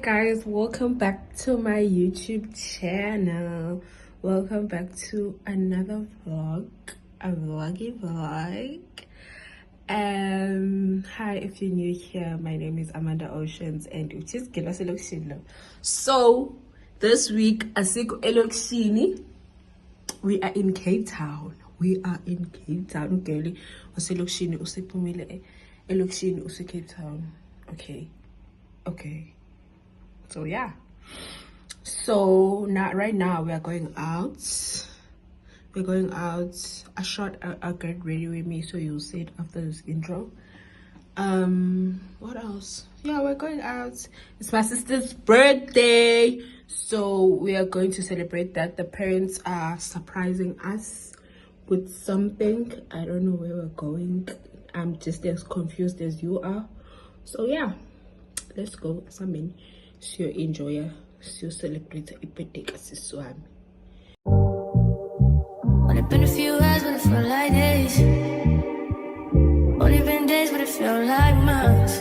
guys, welcome back to my YouTube channel. Welcome back to another vlog, a vloggy vlog. Hi, if you're new here, my name is Amanda Oceans and it is Gila Selection. So this week asiko elokishini, we are in Cape Town. Girlie. Uselokishini usipumile elokishini use Cape Town. Okay. So yeah. So right now we are going out. I shot a get ready with me, so you'll see it after this intro. What else? Yeah, we're going out. It's my sister's birthday, so we are going to celebrate that. The parents are surprising us with something. I don't know where we're going. I'm just as confused as you are. So yeah, let's go. Amen. So enjoy. So celebrate a birthday kasi wami. Only been a few hours, but it felt like days. Only been days, but it felt like months.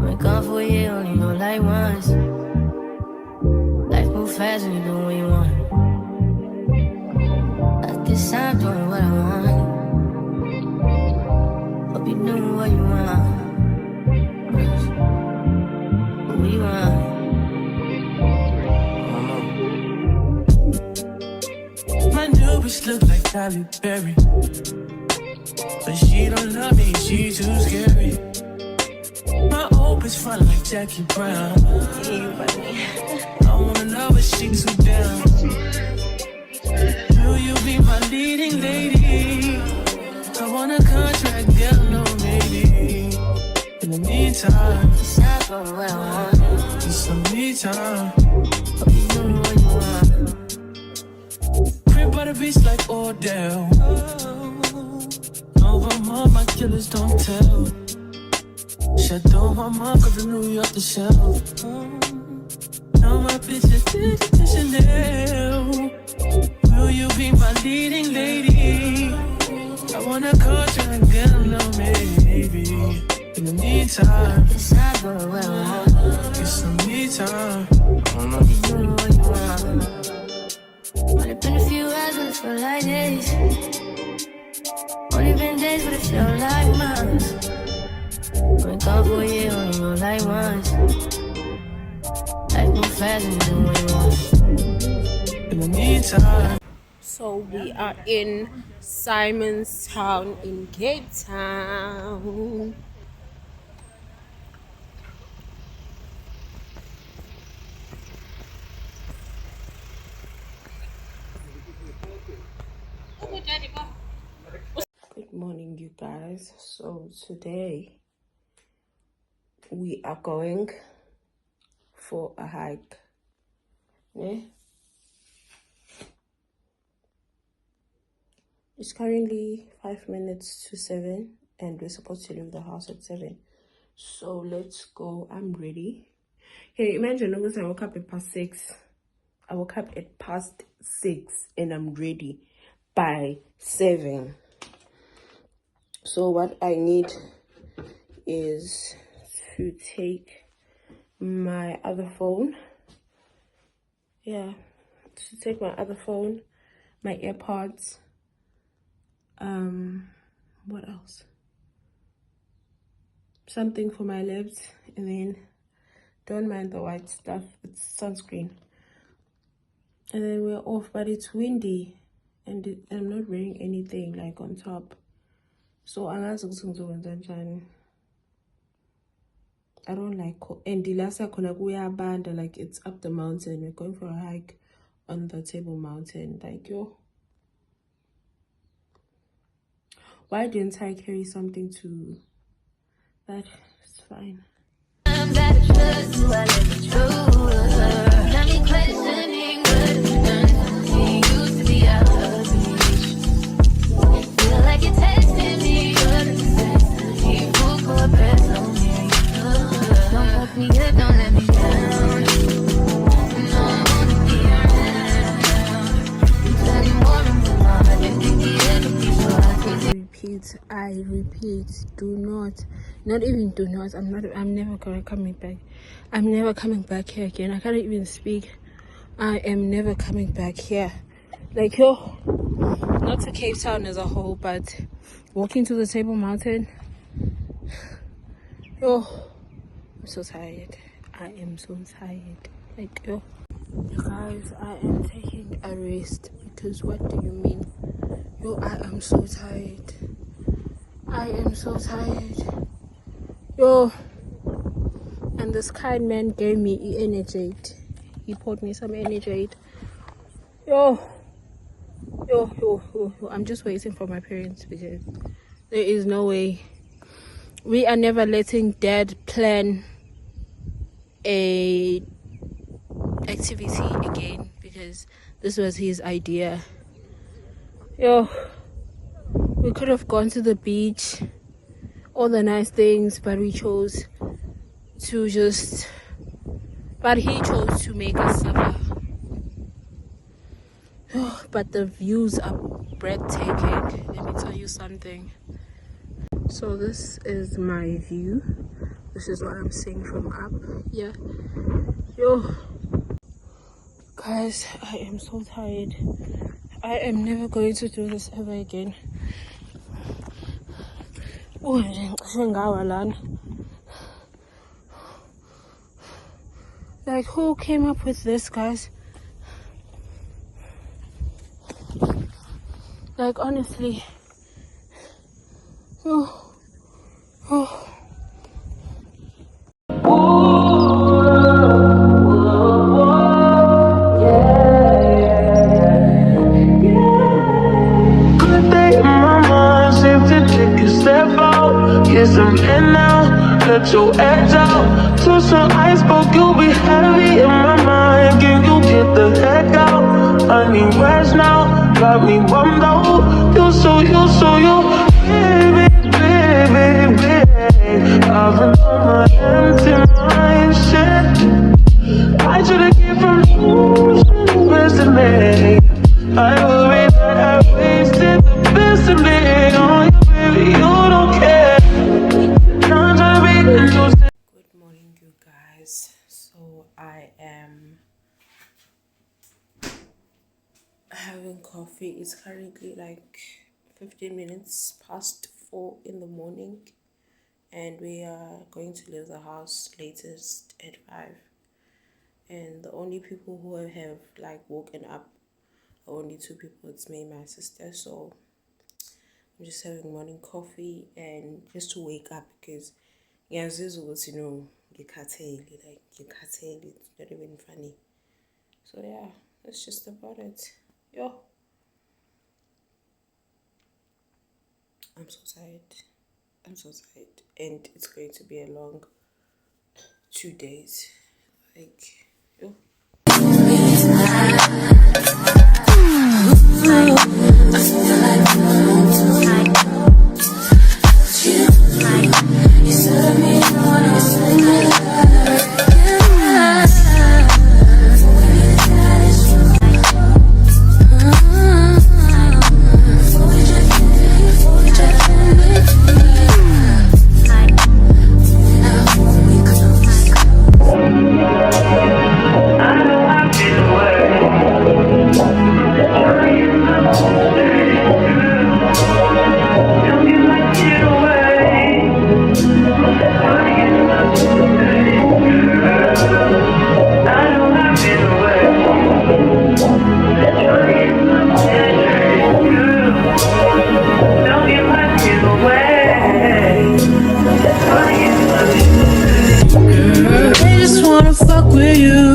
Been gone for a year, only know like once. Life moves fast when you do what you want. At this time, doing what I want. Hope you doing what you want. What you want? My new bitch look like Halle Berry, but she don't love me, she too scary. My old bitch front like Jackie Brown. I wanna love her, she too down. Will you be my leading lady? I want a contract, girl, no maybe. In the meantime, Decide for what I want. just some me time. Hope you doing what you want. Crib by the beach like Odell. No, I'm on my killers, don't tell. Shadow my mom, cause I New York the shelf. Now my bitch is to Chanel. Will you be my leading lady? I wanna contract, girl, no maybe. In the meantime, Decide for what I want. get some me time. Hope you doing what you want. Only been a few hours, but it felt like days. Only been days, but it felt like months. Been gone for a year, only know like once. Life moves fast when you do what you want. In the meantime. So we are in Simonstown in Cape Town. Good morning, you guys. So today we are going for a hike. Yeah. It's currently 5 minutes to 7 and we're supposed to leave the house at 7. So let's go. I'm ready. Hey, imagine I woke up at past 6. I woke up at past 6 and I'm ready by 7. So what I need is to take my other phone. Yeah, to take my other phone, my AirPods. What else? Something for my lips, and then don't mind the white stuff, it's sunscreen. And then we're off, but it's windy and I'm not wearing anything like on top. So I don't like cold. And the last band, like it's up the mountain. We're going for a hike on the Table Mountain. Like yo. Why didn't I carry something to that? It's fine. I'm back to trust you, I let it true. Got me questioning what you used to be out of reach. Feel like you're testing me, you're necessity. Full for press on me. Don't fuck me up, don't let me down. No, I wanna be around. You tell me more and more, I didn't think the end would be so I could I repeat, do not even do not. I'm never coming back. I'm never coming back here again. I can't even speak. I am never coming back here. Like, yo, not to Cape Town as a whole, but walking to the Table Mountain. Yo, I'm so tired. I am so tired. Like, yo, you guys, I am taking a rest because what do you mean? Yo, I am so tired. I am so tired. Yo, and this kind man gave me Energade. He poured me some Energade. Yo, I'm just waiting for my parents because there is no way. We are never letting dad plan a activity again because this was his idea. Yo, we could have gone to the beach, all the nice things, but we chose to but he chose to make us suffer. But the views are breathtaking. Let me tell you something. So this is my view. This is what I'm seeing from up. Yeah. Yo. Guys, I am so tired. I am never going to do this ever again. Oh, like, who came up with this, guys? Like, honestly. Oh. Good day in my mind, seem to take a step out. Yes, I'm in now, let your edge out. To some iceberg, you'll be heavy in my mind. Can you get the heck out? I need rest now, got me bummed out. You, baby. I've been on my empty mind, shit. I should've came from you, best of me. I worry that I wasted the best of me on you, baby, you don't care. Not trying to be the Good morning, you guys. So I am having coffee. It's currently like 15 minutes past 4 in the morning, and we are going to leave the house latest at 5. And the only people who have like woken up are only 2 people. It's me and my sister. So I'm just having morning coffee and just to wake up because it's not even funny. So yeah, that's just about it. Yo, I'm so tired, and it's going to be a long 2 days. Like, yo. They just wanna fuck with you.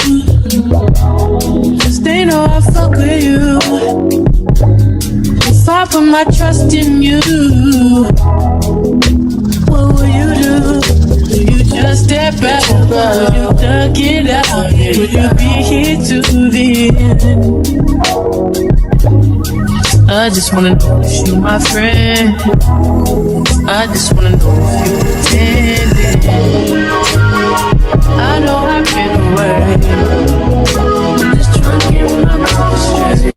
Cause they know I fuck with you. If I put my trust in you, what will you do? Will you just step back? Will you duck it out? Will you be here to the end? I just wanna know if you my friend. I just wanna know if you pretending. I know I've been away. I'm just trying to get my mind straight.